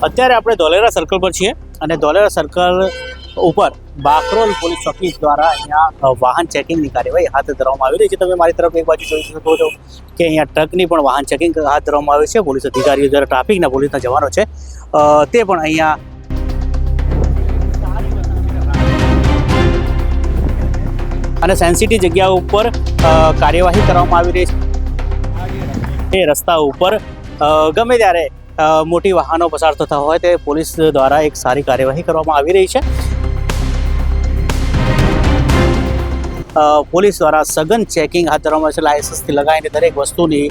અત્યારે આપણે ધોલેરા સર્કલ પર છીએ અને ધોલેરા સર્કલ ઉપર બાકરોલ પોલીસ ચોકી દ્વારા અહીંયા વાહન ચેકિંગની કાર્યવાહી હાથ ધરવામાં આવી રહી છે। તમે મારી તરફ એક બાજુ જોઈ શકો છો કે અહીંયા ટ્રકની પણ વાહન ચેકિંગ હાથ ધરવામાં આવી છે। પોલીસ અધિકારીઓ દ્વારા ટ્રાફિકના પોલીસના જવાનો છે તે પણ અહીંયા અને સેન્સિટિવ જગ્યાઓ ઉપર કાર્યવાહી કરવામાં આવી રહી છે। એ રસ્તા ઉપર ગમે ત્યારે મોટી વાહનો પસાર થતા હોય તે પોલીસ દ્વારા એક સારી કાર્યવાહી કરવામાં આવી રહી છે। પોલીસ દ્વારા સઘન ચેકિંગ હાથ ધરવામાં છે। લાયસન્સથી લગાવીને દરેક વસ્તુની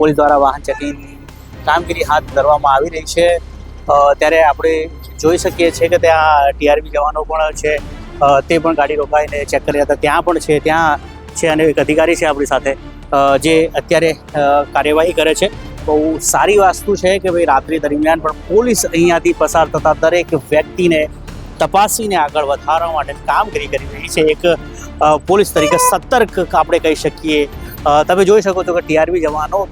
પોલીસ દ્વારા વાહન ચેકિંગની કામગીરી હાથ ધરવામાં આવી રહી છે। ત્યારે આપણે જોઈ શકીએ છીએ કે ત્યાં ટીઆરબી જવાનો પણ છે, તે પણ ગાડી રોકાઈને ચેક કર્યા હતા। ત્યાં પણ છે, ત્યાં છે અને એક અધિકારી છે આપણી સાથે જે અત્યારે કાર્યવાહી કરે છે। બહુ સારી વસ્તુ છે કે ભાઈ રાત્રિ દરમિયાન પણ પોલીસ અહીંયાથી પસાર થતા દરેક વ્યક્તિને તપાસીને આગળ વધારવા માટે કામગીરી કરી રહી છે। એક પોલીસ તરીકે સતર્ક આપણે કહી શકીએ। તમે જોઈ શકો છો કે ટીઆરબી જવાનો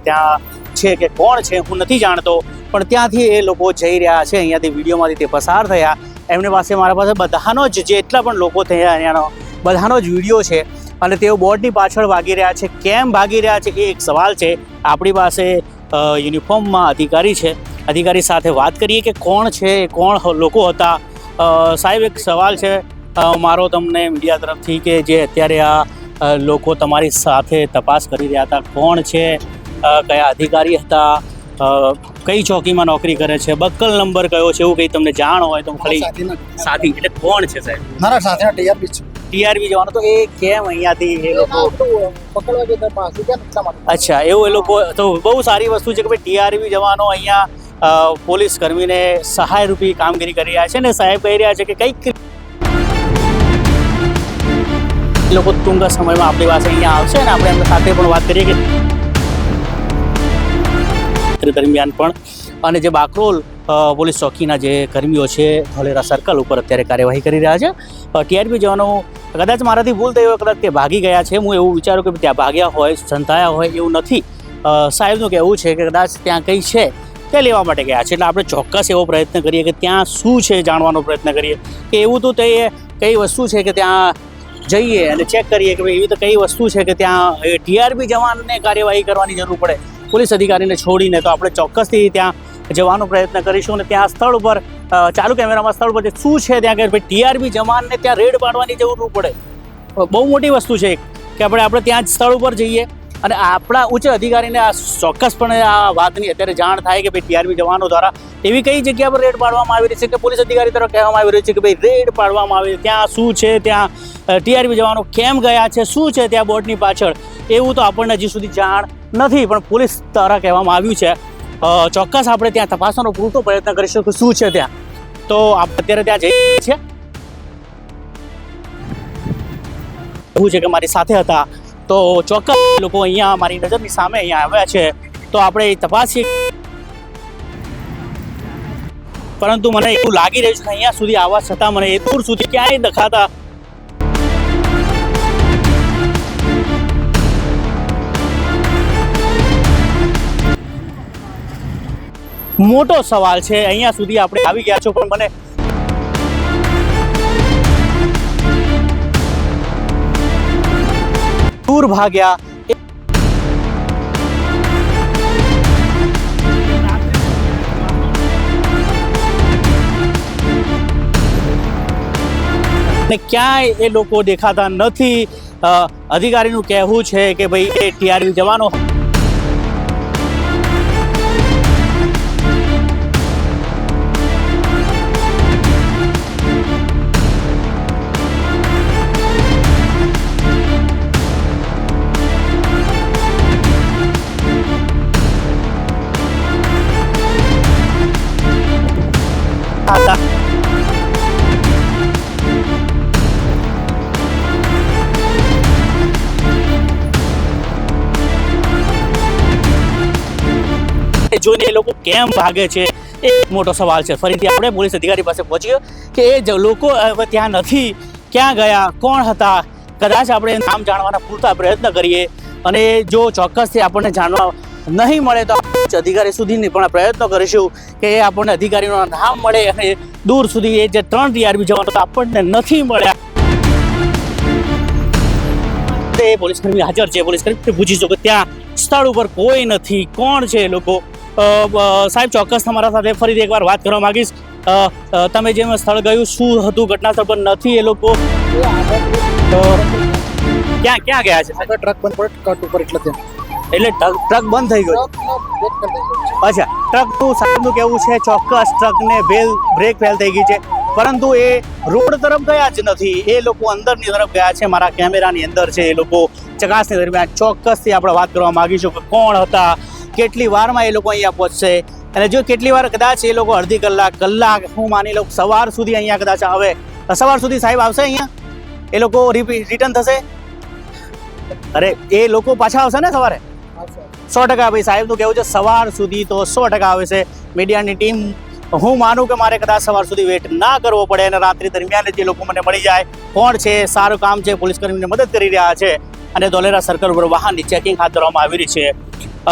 ત્યાં છે કે કોણ છે હું નથી જાણતો, પણ ત્યાંથી એ લોકો જઈ રહ્યા છે। અહીંયાથી વિડીયોમાંથી તે પસાર થયા, એમની પાસે મારા પાસે બધાનો જ જેટલા પણ લોકો થયા અહીંયાનો બધાનો જ વિડીયો છે અને તેઓ બોર્ડની પાછળ ભાગી રહ્યા છે। કેમ ભાગી રહ્યા છે એ એક સવાલ છે। આપણી પાસે યુનિફોર્મમાં અધિકારી છે, અધિકારી સાથે વાત કરીએ કે કોણ છે, કોણ લોકો હતા। સાહેબ, એક સવાલ છે મારો તમને મીડિયા તરફથી કે જે અત્યારે આ લોકો તમારી સાથે તપાસ કરી રહ્યા હતા, કોણ છે, કયા અધિકારી હતા, કઈ ચોકીમાં નોકરી કરે છે, બક્કલ નંબર કયો છે, એવું કંઈ તમને જાણ હોય તો ખાલી સાથી એટલે કોણ છે સાહેબ? મારા સાથે ટીઆરબી છે। ટીઆરબી જવાનો તો એ કેમ અહીંયાથી એ લોકો અચ્છા એવું એ લોકો તો બહુ સારી વસ્તુ છે કે ભાઈ ટીઆરબી જવાનો અહીંયા પોલીસ કર્મીને સહાયરૂપી કામગીરી કરી રહ્યા છે ને સાહેબ કહી રહ્યા છે કે કંઈક લોકો ટૂંક સમયમાં આપણી પાસે અહીંયા આવશે ને આપણે એમની સાથે પણ વાત કરીએ કે દરમિયાન પણ અને જે બાકરોલ પોલીસ ચોકીના જે કર્મીઓ છે ધોલેરા સર્કલ ઉપર અત્યારે કાર્યવાહી કરી રહ્યા છે। ટીઆરબી જવાનો કદાચ મારાથી ભૂલ થઈ હોય, કદાચ તે ભાગી ગયા છે, હું એવું વિચારું કે ત્યાં ભાગ્યા હોય, સંતાયા હોય એવું નથી। સાહેબનું કહેવું છે કે કદાચ ત્યાં કંઈ છે તે લેવા માટે ગયા છે, એટલે આપણે ચોક્કસ એવો પ્રયત્ન કરીએ કે ત્યાં શું છે જાણવાનો પ્રયત્ન કરીએ કે એવું તો તે કઈ વસ્તુ છે કે ત્યાં જઈએ અને ચેક કરીએ કે ભાઈ એવી તો કઈ વસ્તુ છે કે ત્યાં ટીઆરબી જવાનને કાર્યવાહી કરવાની જરૂર પડે પોલીસ અધિકારીને છોડીને, તો આપણે ચોક્કસથી ત્યાં જવાનો પ્રયત્ન કરીશું અને ત્યાં સ્થળ ઉપર ચાલુ કેમેરામાં સ્થળ પર શું છે ત્યાં કે ભાઈ ટીઆરબી જવાનને ત્યાં રેડ પાડવાની જરૂર પડે। બહુ મોટી વસ્તુ છે કે આપણે ત્યાં જ સ્થળ ઉપર જઈએ અને આપણા ઉચ્ચ અધિકારીને આ ચોક્કસપણે આ વાતની અત્યારે જાણ થાય કે ભાઈ ટીઆરબી જવાનો દ્વારા એવી કઈ જગ્યા પર રેડ પાડવામાં આવી રહી છે કે પોલીસ અધિકારી તરફ કહેવામાં આવી રહ્યું છે કે ભાઈ રેડ પાડવામાં આવી, ત્યાં શું છે, ત્યાં ટીઆરબી જવાનો કેમ ગયા છે, શું છે ત્યાં બોર્ડની પાછળ, એવું તો આપણને હજી સુધી જાણ નથી, પણ પોલીસ દ્વારા કહેવામાં આવ્યું છે। ચોક્કસ આપણે ત્યાં તપાસવાનો પૂરતો પ્રયત્ન કરીશું કે શું છે ત્યાં। તો આપણે અત્યારે ત્યાં જઈએ છીએ, એવું છે કે મારી સાથે હતા તો ચોક્કસ લોકો અહીંયા મારી નજરની સામે અહીંયા આવ્યા છે તો આપણે તપાસીએ, પરંતુ મને એવું લાગી રહ્યું છે કે અહીંયા સુધી આવવા છતાં મને એ દૂર સુધી ક્યાંય દેખાતા મોટો સવાલ છે। અહીંયા સુધી આપણે આવી ગયા છો પણ મને દૂર ભાગ્યા ને ક્યાંય એ લોકો દેખાતા નથી। અધિકારીનું કહેવું છે કે ભાઈ એ ટીઆરબી જવાનો જોઈને એ લોકો કેમ ભાગે છે એ મોટો સવાલ છે। ફરીથી આપણે પોલીસ અધિકારી પાસે પહોંચ્યો કે એ લોકો ત્યાં નથી, ક્યાં ગયા, કોણ હતા, કદાચ આપણે નામ જાણવાના પૂરતા પ્રયત્ન કરીએ અને જો ચોક્કસથી આપણને જાણવા નહીં મળે તો અધિકારી સુધી પણ પ્રયત્નો કરીશું કે આપણને અધિકારીનું નામ મળે અને દૂર સુધી એ જે 3 ટીઆરપી જવાનો તો આપણને નથી મળ્યા. તે પોલીસ કર્મી હાજર છે. પોલીસ કર્મી પૂછીશું કે ત્યાં સ્થળ ઉપર કોઈ નથી, કોણ છે એ લોકો. સાહેબ ચોક્કસ તમારા સાથે ફરીથી એકવાર વાત કરવા માંગીશ. તમે જેમ સ્થળ ગયું શું હતું, ઘટના સ્થળ પર નથી એ લોકો, ક્યાં ક્યાં ગયા છે? ટ્રક બંધ પડે કટ ઉપર એટલે ત્યાં એટલે ટ્રક બંધ થઈ ગયો. અચ્છા, ટ્રકનું સાહેબનું કેવું છે ચોક્કસ ટ્રકને બ્રેક ફેલ થઈ ગઈ છે, પરંતુ એ રોડ તરફ ગયા જ નથી. એ લોકો અંદરની તરફ ગયા છે. મારા કેમેરાની અંદર છે એ લોકો. ચકાસણી દરમિયાન ચોક્કસથી આપણે વાત કરવા માંગીશું કે કોણ હતા, કેટલી વારમાં એ લોકો અહીંયા પહોંચશે, અને જો કેટલી વાર કદાચ એ લોકો અડધી કલાક હું માની લઉં સવાર સુધી અહીંયા કદાચ આવે. સવાર સુધી સાહેબ આવશે અહીંયા? એ લોકો રિટર્ન થશે? અરે એ લોકો પાછા આવશે ને સવારે? 100% ભાઈ સાહેબનું કહેવું છે સવાર સુધી તો 100% આવે છે. મીડિયાની ટીમ હું માનું કે મારે કદાચ સવાર સુધી વેઇટ ના કરવો પડે અને રાત્રિ દરમિયાન જે લોકો મને મળી જાય. કોણ છે, સારું કામ છે, પોલીસ કર્મીને મદદ કરી રહ્યા છે અને ધોલેરા સર્કલ ઉપર વાહનની ચેકિંગ હાથ ધરવામાં આવી રહી છે.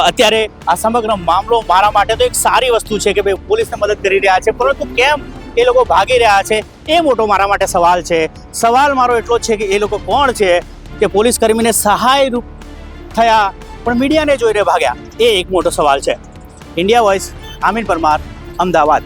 અત્યારે આ સમગ્ર મામલો મારા માટે તો એક સારી વસ્તુ છે કે ભાઈ પોલીસને મદદ કરી રહ્યા છે, પરંતુ કેમ એ લોકો ભાગી રહ્યા છે એ મોટો મારા માટે સવાલ છે. સવાલ મારો એટલો જ છે કે એ લોકો કોણ છે કે પોલીસ કર્મીને સહાયરૂપ થયા પણ મીડિયાને જોઈને ભાગ્યા, એ એક મોટો સવાલ છે. India voice, Amin Parmar, Ahmedabad.